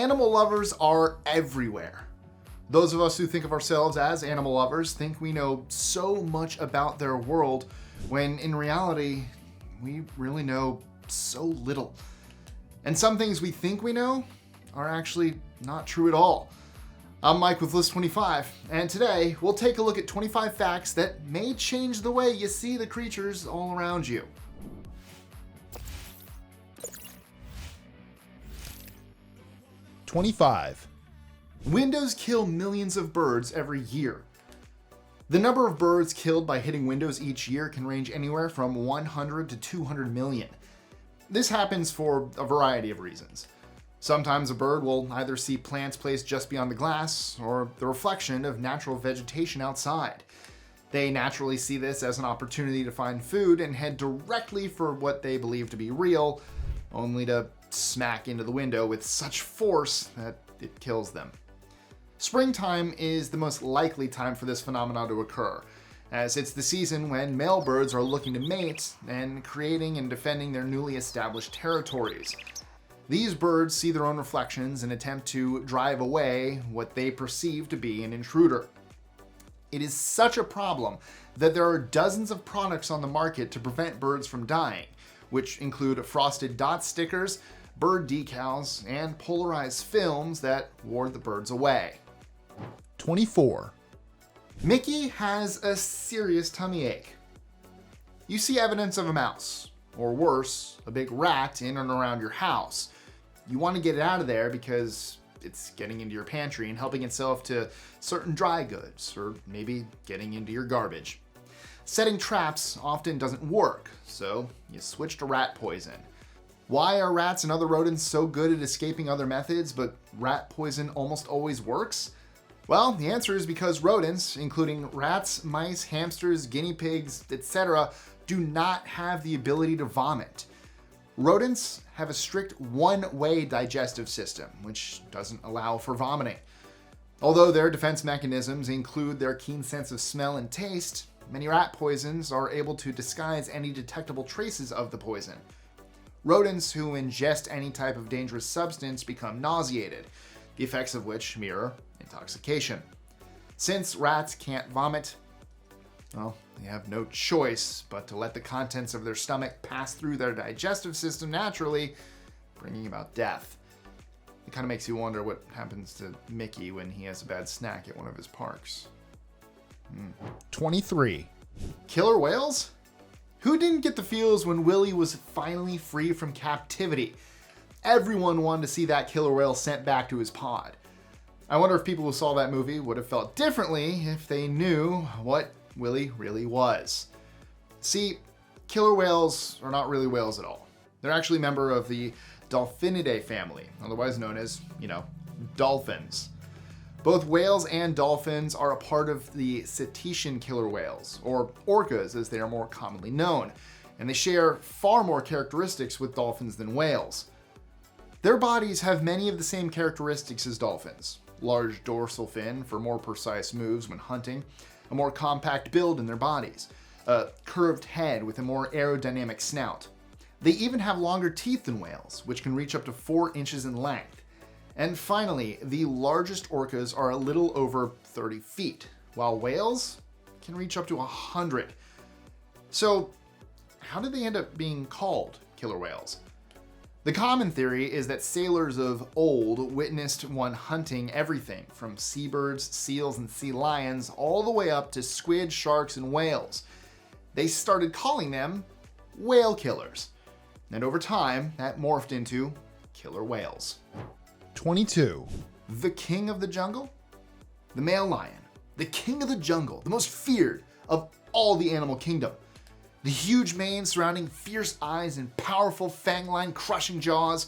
Animal lovers are everywhere. Those of us who think of ourselves as animal lovers think we know so much about their world, when in reality, we really know so little. And some things we think we know are actually not true at all. I'm Mike with List 25, and today we'll take a look at 25 facts that may change the way you see the creatures all around you. #25. Windows kill millions of birds every year. The number of birds killed by hitting windows each year can range anywhere from 100 to 200 million. This happens for a variety of reasons. Sometimes a bird will either see plants placed just beyond the glass or the reflection of natural vegetation outside. They naturally see this as an opportunity to find food and head directly for what they believe to be real, only to smack into the window with such force that it kills them. Springtime is the most likely time for this phenomenon to occur, as it's the season when male birds are looking to mate and creating and defending their newly established territories. These birds see their own reflections and attempt to drive away what they perceive to be an intruder. It is such a problem that there are dozens of products on the market to prevent birds from dying, which include frosted dot stickers, bird decals, and polarized films that ward the birds away. #24. Mickey has a serious tummy ache. You see evidence of a mouse, or worse, a big rat in and around your house. You want to get it out of there because it's getting into your pantry and helping itself to certain dry goods, or maybe getting into your garbage. Setting traps often doesn't work, so you switch to rat poison. Why are rats and other rodents so good at escaping other methods, but rat poison almost always works? Well, the answer is because rodents, including rats, mice, hamsters, guinea pigs, etc., do not have the ability to vomit. Rodents have a strict one-way digestive system, which doesn't allow for vomiting. Although their defense mechanisms include their keen sense of smell and taste, many rat poisons are able to disguise any detectable traces of the poison. Rodents who ingest any type of dangerous substance become nauseated, the effects of which mirror intoxication. Since rats can't vomit, well, they have no choice but to let the contents of their stomach pass through their digestive system naturally, bringing about death. It kind of makes you wonder what happens to Mickey when he has a bad snack at one of his parks. #23. Killer whales? Who didn't get the feels when Willie was finally free from captivity? Everyone wanted to see that killer whale sent back to his pod. I wonder if people who saw that movie would have felt differently if they knew what Willie really was. See, killer whales are not really whales at all. They're actually a member of the Dolphinidae family, otherwise known as, dolphins. Both whales and dolphins are a part of the cetacean killer whales, or orcas as they are more commonly known, and they share far more characteristics with dolphins than whales. Their bodies have many of the same characteristics as dolphins. Large dorsal fin for more precise moves when hunting, a more compact build in their bodies, a curved head with a more aerodynamic snout. They even have longer teeth than whales, which can reach up to 4 inches in length. And finally, the largest orcas are a little over 30 feet, while whales can reach up to 100. So, how did they end up being called killer whales? The common theory is that sailors of old witnessed one hunting everything from seabirds, seals, and sea lions all the way up to squid, sharks, and whales. They started calling them whale killers. And over time, that morphed into killer whales. #22. The king of the jungle? The male lion. The king of the jungle, the most feared of all the animal kingdom. The huge mane surrounding fierce eyes and powerful fang-line crushing jaws.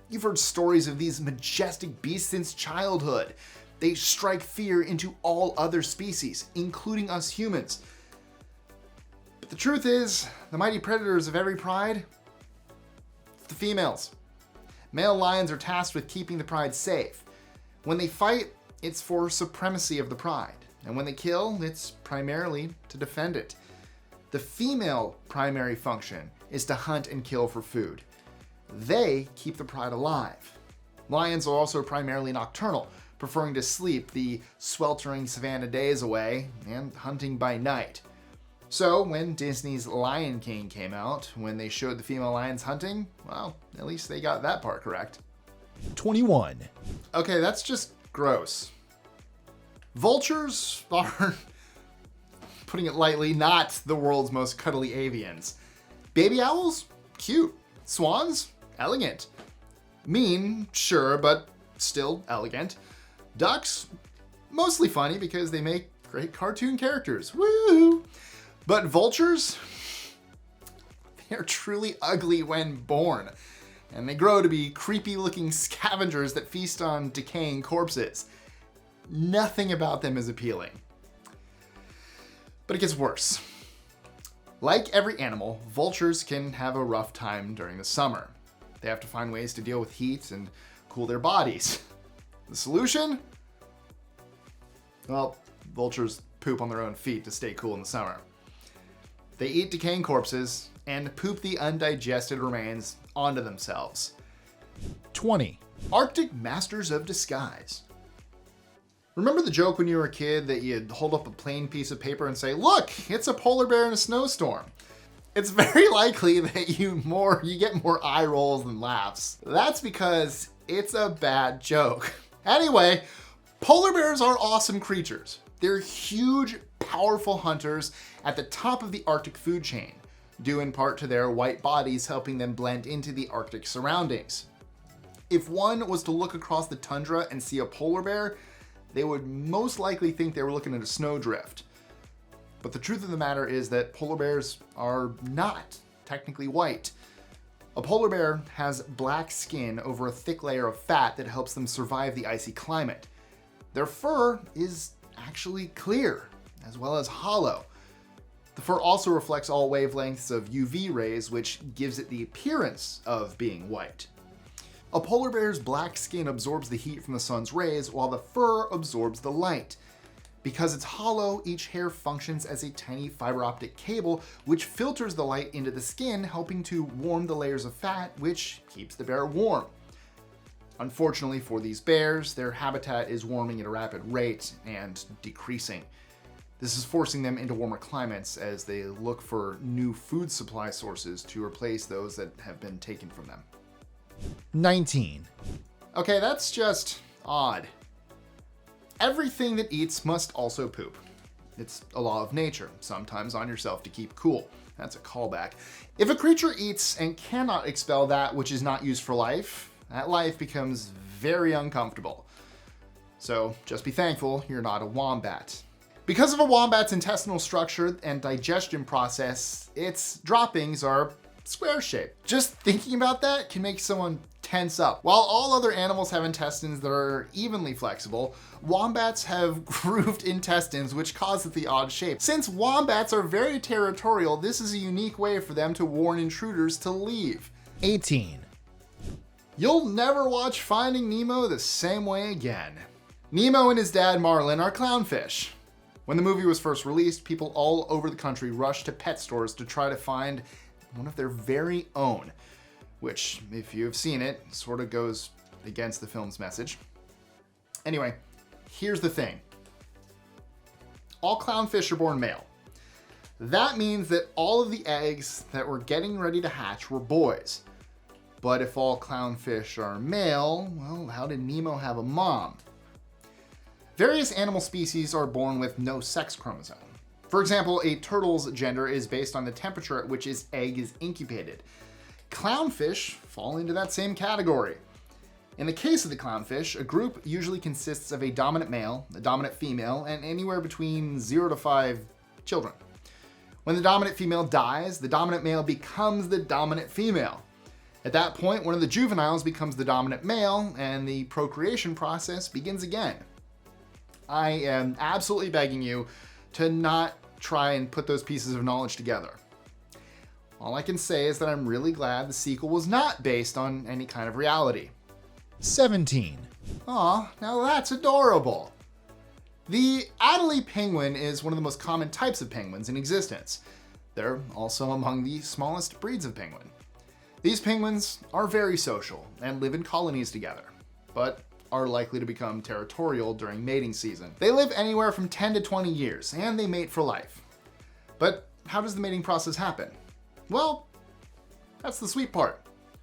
You've heard stories of these majestic beasts since childhood. They strike fear into all other species, including us humans. But the truth is, the mighty predators of every pride, it's the females. Male lions are tasked with keeping the pride safe. When they fight, it's for supremacy of the pride. And when they kill, it's primarily to defend it. The female primary function is to hunt and kill for food. They keep the pride alive. Lions are also primarily nocturnal, preferring to sleep the sweltering savanna days away and hunting by night. So when Disney's Lion King came out, when they showed the female lions hunting, well, at least they got that part correct. 21. Okay, that's just gross. Vultures are, putting it lightly, not the world's most cuddly avians. Baby owls? Cute. Swans? Elegant. Mean, sure, but still elegant. Ducks? Mostly funny because they make great cartoon characters. Woo! But vultures? They're truly ugly when born, and they grow to be creepy-looking scavengers that feast on decaying corpses. Nothing about them is appealing. But it gets worse. Like every animal, vultures can have a rough time during the summer. They have to find ways to deal with heat and cool their bodies. The solution? Well, vultures poop on their own feet to stay cool in the summer. They eat decaying corpses and poop the undigested remains onto themselves. 20. Arctic masters of disguise. Remember the joke when you were a kid that you'd hold up a plain piece of paper and say, "Look, it's a polar bear in a snowstorm"? It's very likely that you get more eye rolls than laughs. That's because it's a bad joke. Anyway, polar bears are awesome creatures. They're huge, powerful hunters at the top of the Arctic food chain, due in part to their white bodies helping them blend into the Arctic surroundings. If one was to look across the tundra and see a polar bear, they would most likely think they were looking at a snowdrift. But the truth of the matter is that polar bears are not technically white. A polar bear has black skin over a thick layer of fat that helps them survive the icy climate. Their fur is actually clear, as well as hollow. The fur also reflects all wavelengths of UV rays, which gives it the appearance of being white. A polar bear's black skin absorbs the heat from the sun's rays, while the fur absorbs the light. Because it's hollow, each hair functions as a tiny fiber optic cable, which filters the light into the skin, helping to warm the layers of fat, which keeps the bear warm. Unfortunately for these bears, their habitat is warming at a rapid rate and decreasing. This is forcing them into warmer climates as they look for new food supply sources to replace those that have been taken from them. 19. Okay, that's just odd. Everything that eats must also poop. It's a law of nature, sometimes on yourself to keep cool. That's a callback. If a creature eats and cannot expel that which is not used for life, that life becomes very uncomfortable. So just be thankful you're not a wombat. Because of a wombat's intestinal structure and digestion process, its droppings are square-shaped. Just thinking about that can make someone tense up. While all other animals have intestines that are evenly flexible, wombats have grooved intestines which cause it the odd shape. Since wombats are very territorial, this is a unique way for them to warn intruders to leave. 18. You'll never watch Finding Nemo the same way again. Nemo and his dad Marlin are clownfish. When the movie was first released, people all over the country rushed to pet stores to try to find one of their very own, which, if you have seen it, sort of goes against the film's message. Anyway, here's the thing. All clownfish are born male. That means that all of the eggs that were getting ready to hatch were boys. But if all clownfish are male, well, how did Nemo have a mom? Various animal species are born with no sex chromosome. For example, a turtle's gender is based on the temperature at which its egg is incubated. Clownfish fall into that same category. In the case of the clownfish, a group usually consists of a dominant male, a dominant female, and anywhere between 0 to 5 children. When the dominant female dies, the dominant male becomes the dominant female. At that point, one of the juveniles becomes the dominant male, and the procreation process begins again. I am absolutely begging you to not try and put those pieces of knowledge together. All I can say is that I'm really glad the sequel was not based on any kind of reality. 17. Aw, now that's adorable. The Adelie penguin is one of the most common types of penguins in existence. They're also among the smallest breeds of penguin. These penguins are very social and live in colonies together. but are likely to become territorial during mating season. They live anywhere from 10 to 20 years, and they mate for life. But how does the mating process happen? Well, that's the sweet part.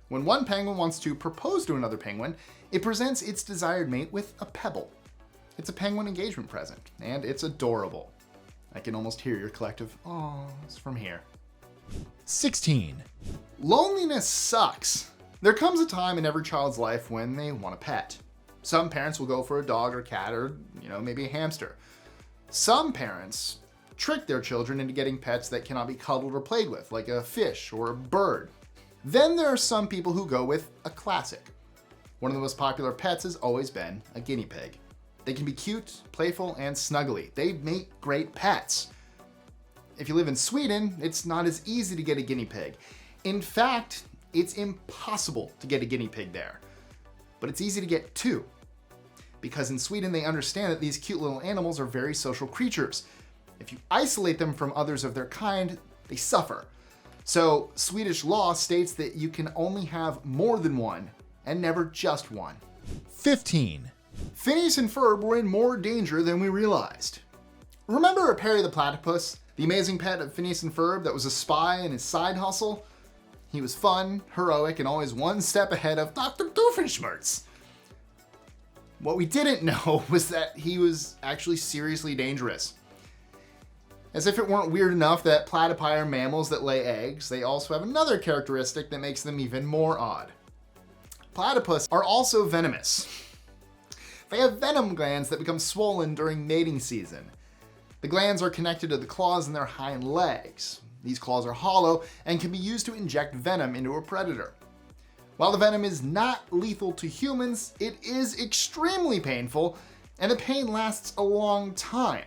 When one penguin wants to propose to another penguin, it presents its desired mate with a pebble. It's a penguin engagement present, and it's adorable. I can almost hear your collective awws from here. 16. Loneliness sucks. There comes a time in every child's life when they want a pet. Some parents will go for a dog or cat or, maybe a hamster. Some parents trick their children into getting pets that cannot be cuddled or played with, like a fish or a bird. Then there are some people who go with a classic. One of the most popular pets has always been a guinea pig. They can be cute, playful, and snuggly. They make great pets. If you live in Sweden, it's not as easy to get a guinea pig. In fact, it's impossible to get a guinea pig there. But it's easy to get two. Because in Sweden, they understand that these cute little animals are very social creatures. If you isolate them from others of their kind, they suffer. So Swedish law states that you can only have more than one and never just one. 15. Phineas and Ferb were in more danger than we realized. Remember Perry the Platypus, the amazing pet of Phineas and Ferb that was a spy in his side hustle? He was fun, heroic, and always one step ahead of Dr. Doofenshmirtz. What we didn't know was that he was actually seriously dangerous. As if it weren't weird enough that platypi are mammals that lay eggs, they also have another characteristic that makes them even more odd. Platypus are also venomous. They have venom glands that become swollen during mating season. The glands are connected to the claws in their hind legs. These claws are hollow and can be used to inject venom into a predator. While the venom is not lethal to humans, it is extremely painful, and the pain lasts a long time.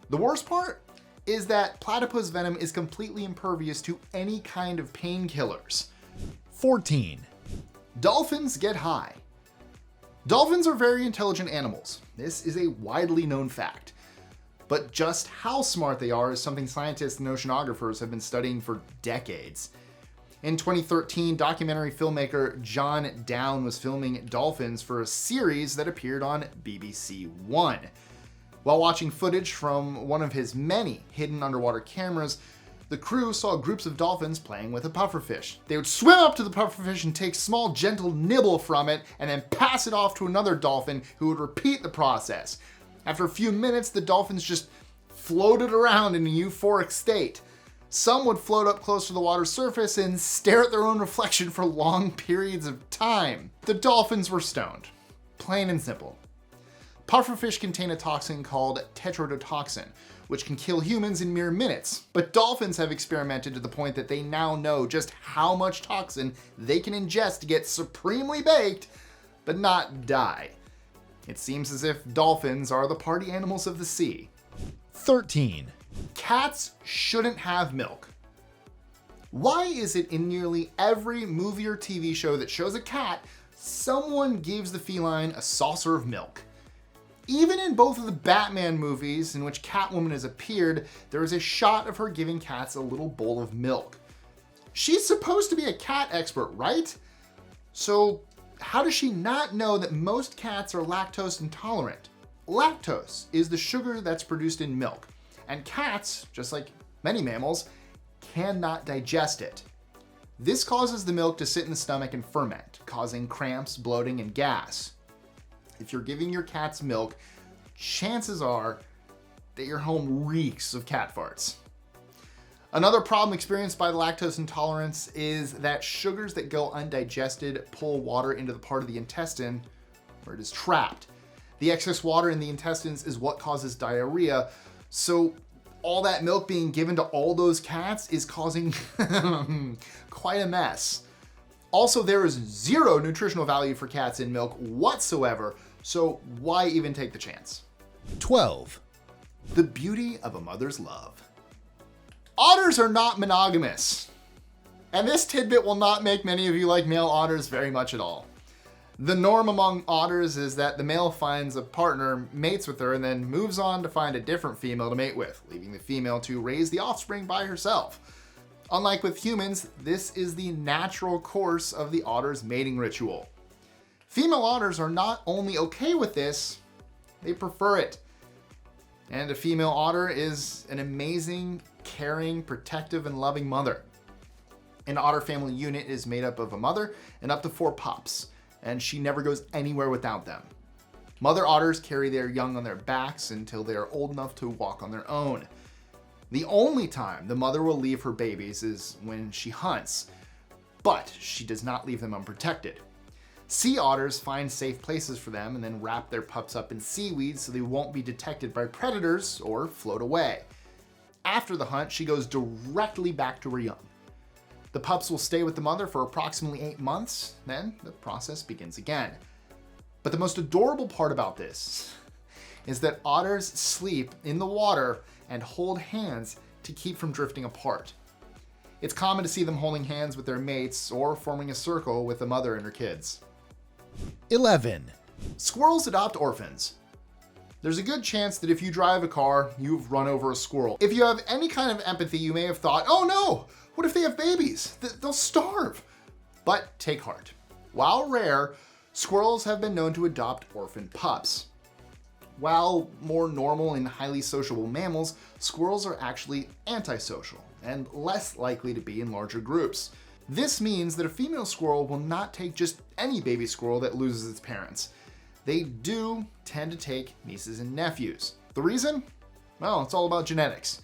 The worst part is that platypus venom is completely impervious to any kind of painkillers. 14. Dolphins get high. Dolphins are very intelligent animals. This is a widely known fact. But just how smart they are is something scientists and oceanographers have been studying for decades. In 2013, documentary filmmaker John Down was filming dolphins for a series that appeared on BBC One. While watching footage from one of his many hidden underwater cameras, the crew saw groups of dolphins playing with a pufferfish. They would swim up to the pufferfish and take small, gentle nibble from it, and then pass it off to another dolphin who would repeat the process. After a few minutes, the dolphins just floated around in a euphoric state. Some would float up close to the water's surface and stare at their own reflection for long periods of time. The dolphins were stoned. Plain and simple. Pufferfish contain a toxin called tetrodotoxin, which can kill humans in mere minutes. But dolphins have experimented to the point that they now know just how much toxin they can ingest to get supremely baked, but not die. It seems as if dolphins are the party animals of the sea. 13. Cats shouldn't have milk. Why is it in nearly every movie or TV show that shows a cat, someone gives the feline a saucer of milk? Even in both of the Batman movies in which Catwoman has appeared, there is a shot of her giving cats a little bowl of milk. She's supposed to be a cat expert, right? So how does she not know that most cats are lactose intolerant? Lactose is the sugar that's produced in milk, and cats, just like many mammals, cannot digest it. This causes the milk to sit in the stomach and ferment, causing cramps, bloating, and gas. If you're giving your cats milk, chances are that your home reeks of cat farts. Another problem experienced by the lactose intolerance is that sugars that go undigested pull water into the part of the intestine where it is trapped. The excess water in the intestines is what causes diarrhea, so all that milk being given to all those cats is causing quite a mess. Also, there is zero nutritional value for cats in milk whatsoever, so why even take the chance? 12. The beauty of a mother's love. Otters are not monogamous. And this tidbit will not make many of you like male otters very much at all. The norm among otters is that the male finds a partner, mates with her, and then moves on to find a different female to mate with, leaving the female to raise the offspring by herself. Unlike with humans, this is the natural course of the otter's mating ritual. Female otters are not only okay with this, they prefer it. And a female otter is an amazing, caring, protective, and loving mother. An otter family unit is made up of a mother and up to 4 pups, and she never goes anywhere without them. Mother otters carry their young on their backs until they are old enough to walk on their own. The only time the mother will leave her babies is when she hunts, but she does not leave them unprotected. Sea otters find safe places for them and then wrap their pups up in seaweed so they won't be detected by predators or float away. After the hunt, she goes directly back to her young. The pups will stay with the mother for approximately 8 months, then the process begins again. But the most adorable part about this is that otters sleep in the water and hold hands to keep from drifting apart. It's common to see them holding hands with their mates or forming a circle with the mother and her kids. 11, Squirrels adopt orphans. There's a good chance that if you drive a car, you've run over a squirrel. If you have any kind of empathy, you may have thought, oh no, what if they have babies? They'll starve. But take heart. While rare, squirrels have been known to adopt orphan pups. While more normal and highly sociable mammals, squirrels are actually antisocial and less likely to be in larger groups. This means that a female squirrel will not take just any baby squirrel that loses its parents. They do tend to take nieces and nephews. The reason? Well, it's all about genetics.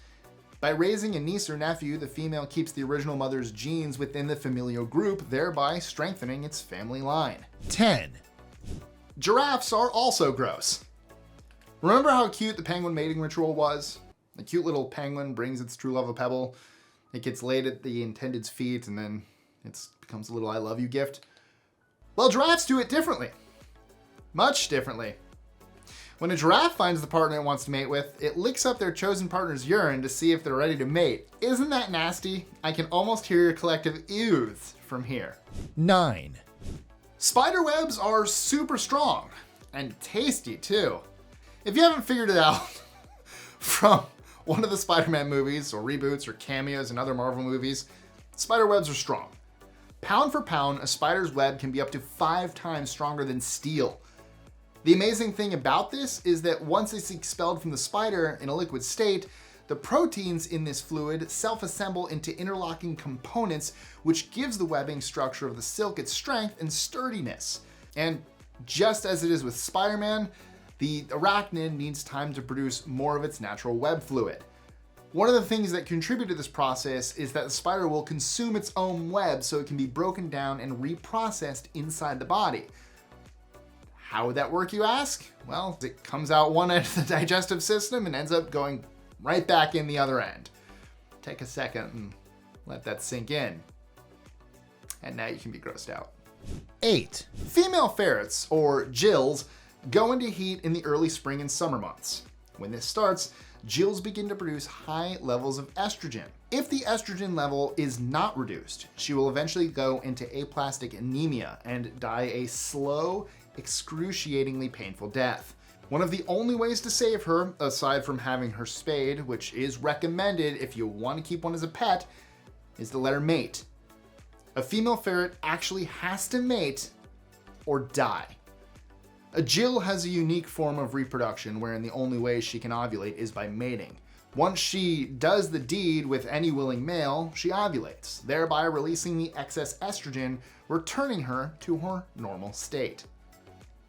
By raising a niece or nephew, the female keeps the original mother's genes within the familial group, thereby strengthening its family line. 10, Giraffes are also gross. Remember how cute the penguin mating ritual was? The cute little penguin brings its true love a pebble. It gets laid at the intended's feet, and then it becomes a little I love you gift. Well, giraffes do it differently. Much differently. When a giraffe finds the partner it wants to mate with, it licks up their chosen partner's urine to see if they're ready to mate. Isn't that nasty? I can almost hear your collective ews from here. 9, Spider webs are super strong and tasty too. If you haven't figured it out from one of the Spider-Man movies or reboots or cameos in other Marvel movies, spider webs are strong. Pound for pound, a spider's web can be up to 5 times stronger than steel. The amazing thing about this is that once it's expelled from the spider in a liquid state, the proteins in this fluid self-assemble into interlocking components, which gives the webbing structure of the silk its strength and sturdiness. And just as it is with Spider-Man, the arachnid needs time to produce more of its natural web fluid. One of the things that contribute to this process is that the spider will consume its own web so it can be broken down and reprocessed inside the body. How would that work, you ask? Well, it comes out one end of the digestive system and ends up going right back in the other end. Take a second and let that sink in. And now you can be grossed out. 8, Female ferrets, or gills, go into heat in the early spring and summer months. When this starts, gills begin to produce high levels of estrogen. If the estrogen level is not reduced, she will eventually go into aplastic anemia and die a slow, excruciatingly painful death. One of the only ways to save her, aside from having her spayed, which is recommended if you want to keep one as a pet, is to let her mate. A female ferret actually has to mate or die. A gill has a unique form of reproduction wherein the only way she can ovulate is by mating. Once she does the deed with any willing male, she ovulates, thereby releasing the excess estrogen, returning her to her normal state.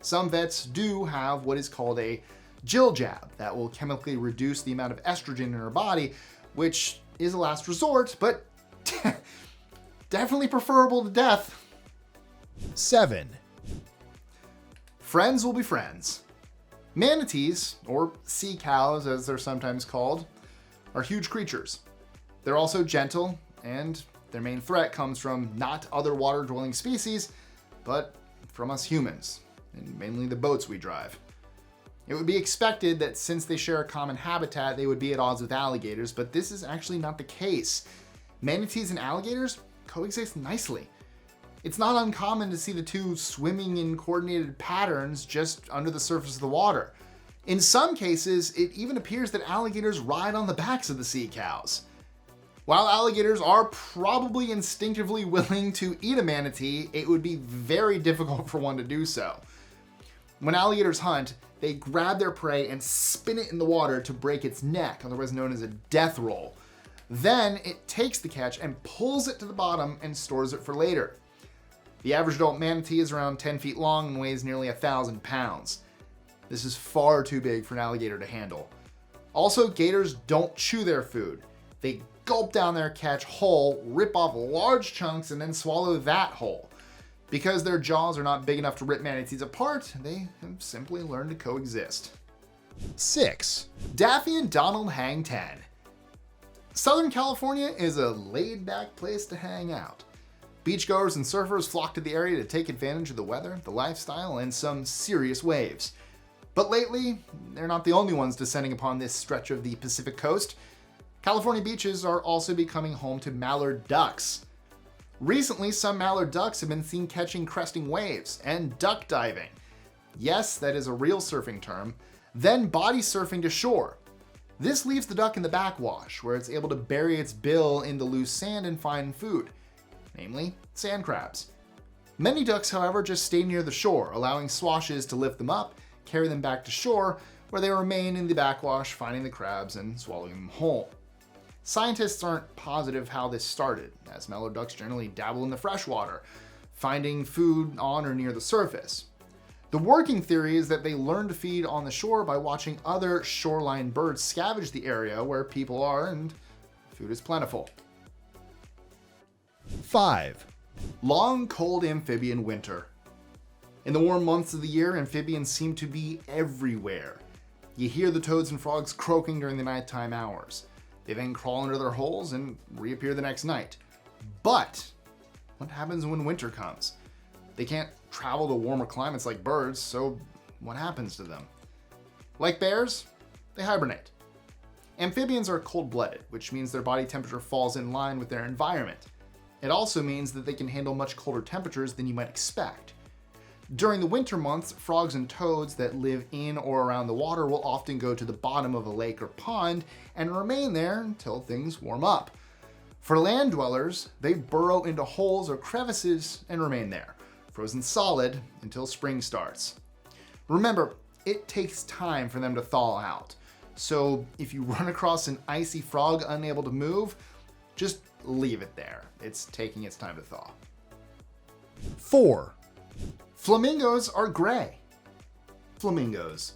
Some vets do have what is called a gill jab that will chemically reduce the amount of estrogen in her body, which is a last resort, but definitely preferable to death. 7, Friends will be friends. Manatees, or sea cows as they're sometimes called, are huge creatures. They're also gentle, and their main threat comes from not other water-dwelling species, but from us humans, and mainly the boats we drive. It would be expected that since they share a common habitat, they would be at odds with alligators, but this is actually not the case. Manatees and alligators coexist nicely. It's not uncommon to see the two swimming in coordinated patterns just under the surface of the water. In some cases, it even appears that alligators ride on the backs of the sea cows. While alligators are probably instinctively willing to eat a manatee, it would be very difficult for one to do so. When alligators hunt, they grab their prey and spin it in the water to break its neck, otherwise known as a death roll. Then it takes the catch and pulls it to the bottom and stores it for later. The average adult manatee is around 10 feet long and weighs nearly 1,000 pounds. This is far too big for an alligator to handle. Also, gators don't chew their food. They gulp down their catch whole, rip off large chunks, and then swallow that whole. Because their jaws are not big enough to rip manatees apart, they have simply learned to coexist. 6. Daffy and Donald hang 10. Southern California is a laid-back place to hang out. Beachgoers and surfers flock to the area to take advantage of the weather, the lifestyle, and some serious waves. But lately, they're not the only ones descending upon this stretch of the Pacific coast. California beaches are also becoming home to mallard ducks. Recently, some mallard ducks have been seen catching cresting waves and duck diving. Yes, that is a real surfing term. Then body surfing to shore. This leaves the duck in the backwash, where it's able to bury its bill in the loose sand and find food, namely sand crabs. Many ducks, however, just stay near the shore, allowing swashes to lift them up, carry them back to shore, where they remain in the backwash, finding the crabs and swallowing them whole. Scientists aren't positive how this started, as mallard ducks generally dabble in the freshwater, finding food on or near the surface. The working theory is that they learn to feed on the shore by watching other shoreline birds scavenge the area where people are and food is plentiful. 5. Long, cold amphibian winter. In the warm months of the year, amphibians seem to be everywhere. You hear the toads and frogs croaking during the nighttime hours. They then crawl under their holes and reappear the next night. But what happens when winter comes? They can't travel to warmer climates like birds, so what happens to them? Like bears, they hibernate. Amphibians are cold-blooded, which means their body temperature falls in line with their environment. It also means that they can handle much colder temperatures than you might expect. During the winter months, frogs and toads that live in or around the water will often go to the bottom of a lake or pond and remain there until things warm up. For land dwellers, they burrow into holes or crevices and remain there, frozen solid until spring starts. Remember, it takes time for them to thaw out. So if you run across an icy frog unable to move, just leave it there. It's taking its time to thaw. 4. Flamingos are gray. Flamingos.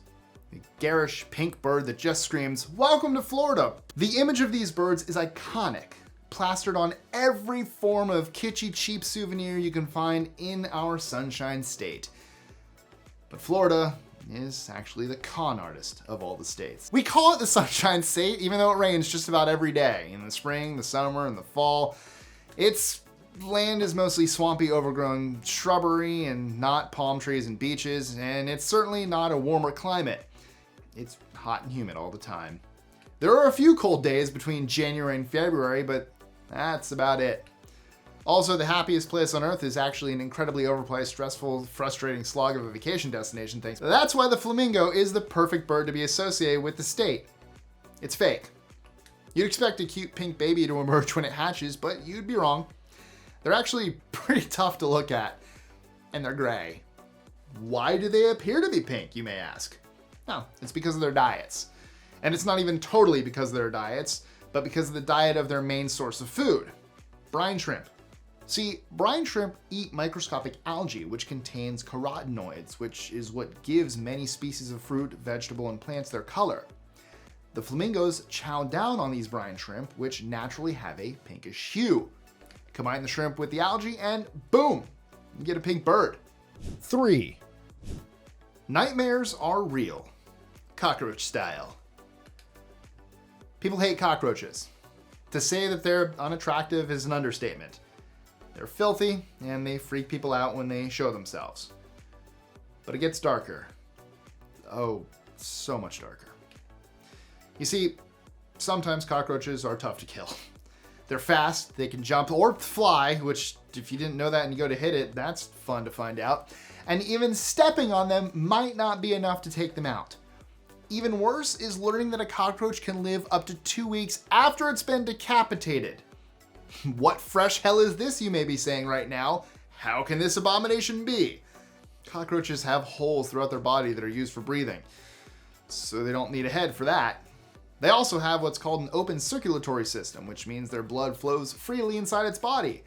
A garish pink bird that just screams, "Welcome to Florida!" The image of these birds is iconic, plastered on every form of kitschy cheap souvenir you can find in our Sunshine State. But Florida is actually the con artist of all the states. We call it the Sunshine State even though it rains just about every day. In the spring, the summer, and the fall. Its land is mostly swampy, overgrown shrubbery and not palm trees and beaches, and it's certainly not a warmer climate. It's hot and humid all the time. There are a few cold days between January and February, but that's about it. Also, the happiest place on earth is actually an incredibly overpriced, stressful, frustrating slog of a vacation destination thing. That's why the flamingo is the perfect bird to be associated with the state. It's fake. You'd expect a cute pink baby to emerge when it hatches, but you'd be wrong. They're actually pretty tough to look at, and they're gray. Why do they appear to be pink, you may ask? No, it's because of their diets. And it's not even totally because of their diets, but because of the diet of their main source of food, brine shrimp. See, brine shrimp eat microscopic algae, which contains carotenoids, which is what gives many species of fruit, vegetable, and plants their color. The flamingos chow down on these brine shrimp, which naturally have a pinkish hue. Combine the shrimp with the algae and boom, you get a pink bird. 3. Nightmares are real. Cockroach style. People hate cockroaches. To say that they're unattractive is an understatement. They're filthy and they freak people out when they show themselves. But it gets darker. Oh, so much darker. You see, sometimes cockroaches are tough to kill. They're fast, they can jump or fly, which if you didn't know that and you go to hit it, that's fun to find out. And even stepping on them might not be enough to take them out. Even worse is learning that a cockroach can live up to 2 weeks after it's been decapitated. What fresh hell is this, you may be saying right now? How can this abomination be? Cockroaches have holes throughout their body that are used for breathing, so they don't need a head for that. They also have what's called an open circulatory system, which means their blood flows freely inside its body.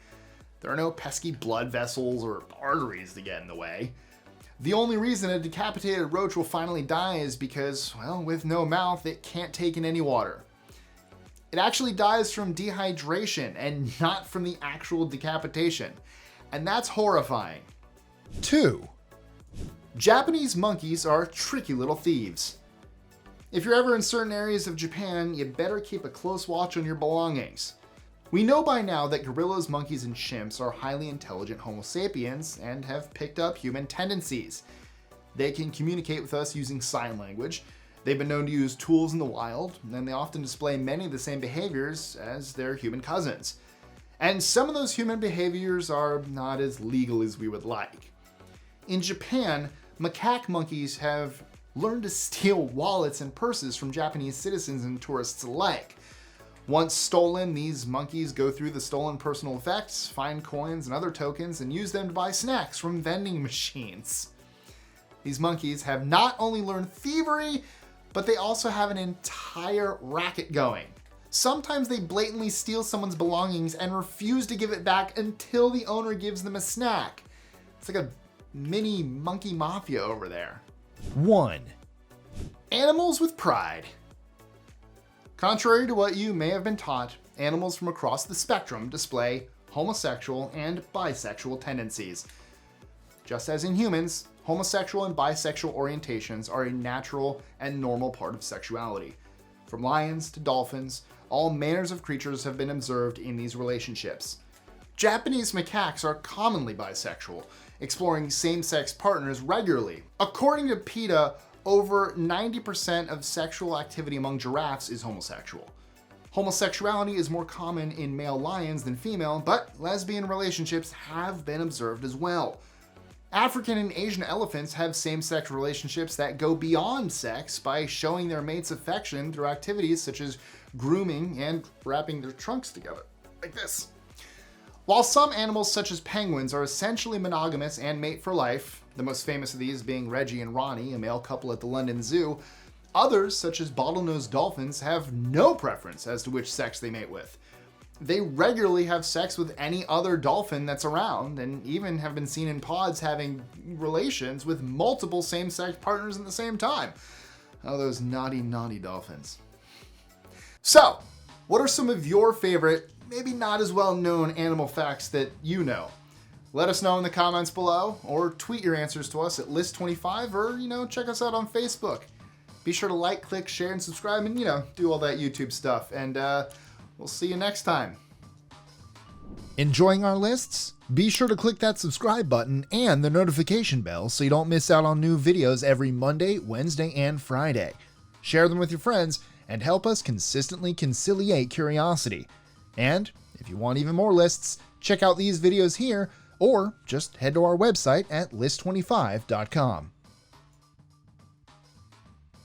There are no pesky blood vessels or arteries to get in the way. The only reason a decapitated roach will finally die is because, well, with no mouth, it can't take in any water. It actually dies from dehydration and not from the actual decapitation. And that's horrifying. 2. Japanese monkeys are tricky little thieves. If you're ever in certain areas of Japan, you better keep a close watch on your belongings. We know by now that gorillas, monkeys, and chimps are highly intelligent Homo sapiens and have picked up human tendencies. They can communicate with us using sign language. They've been known to use tools in the wild, and they often display many of the same behaviors as their human cousins. And some of those human behaviors are not as legal as we would like. In Japan, macaque monkeys have learned to steal wallets and purses from Japanese citizens and tourists alike. Once stolen, these monkeys go through the stolen personal effects, find coins and other tokens, and use them to buy snacks from vending machines. These monkeys have not only learned thievery, but they also have an entire racket going. Sometimes they blatantly steal someone's belongings and refuse to give it back until the owner gives them a snack. It's like a mini monkey mafia over there. 1. Animals with pride. Contrary to what you may have been taught, animals from across the spectrum display homosexual and bisexual tendencies. Just as in humans, homosexual and bisexual orientations are a natural and normal part of sexuality. From lions to dolphins, all manners of creatures have been observed in these relationships. Japanese macaques are commonly bisexual, exploring same-sex partners regularly. According to PETA, over 90% of sexual activity among giraffes is homosexual. Homosexuality is more common in male lions than female, but lesbian relationships have been observed as well. African and Asian elephants have same-sex relationships that go beyond sex by showing their mates affection through activities such as grooming and wrapping their trunks together, like this. While some animals such as penguins are essentially monogamous and mate for life, the most famous of these being Reggie and Ronnie, a male couple at the London Zoo, others such as bottlenose dolphins have no preference as to which sex they mate with. They regularly have sex with any other dolphin that's around, and even have been seen in pods having relations with multiple same-sex partners at the same time. Oh, those naughty, naughty dolphins. So, what are some of your favorite, maybe not as well known animal facts that you know? Let us know in the comments below, or tweet your answers to us at list25, or, check us out on Facebook. Be sure to like, click, share, and subscribe, and, do all that YouTube stuff. And, we'll see you next time. Enjoying our lists? Be sure to click that subscribe button and the notification bell so you don't miss out on new videos every Monday, Wednesday, and Friday. Share them with your friends and help us consistently conciliate curiosity. And if you want even more lists, check out these videos here or just head to our website at list25.com.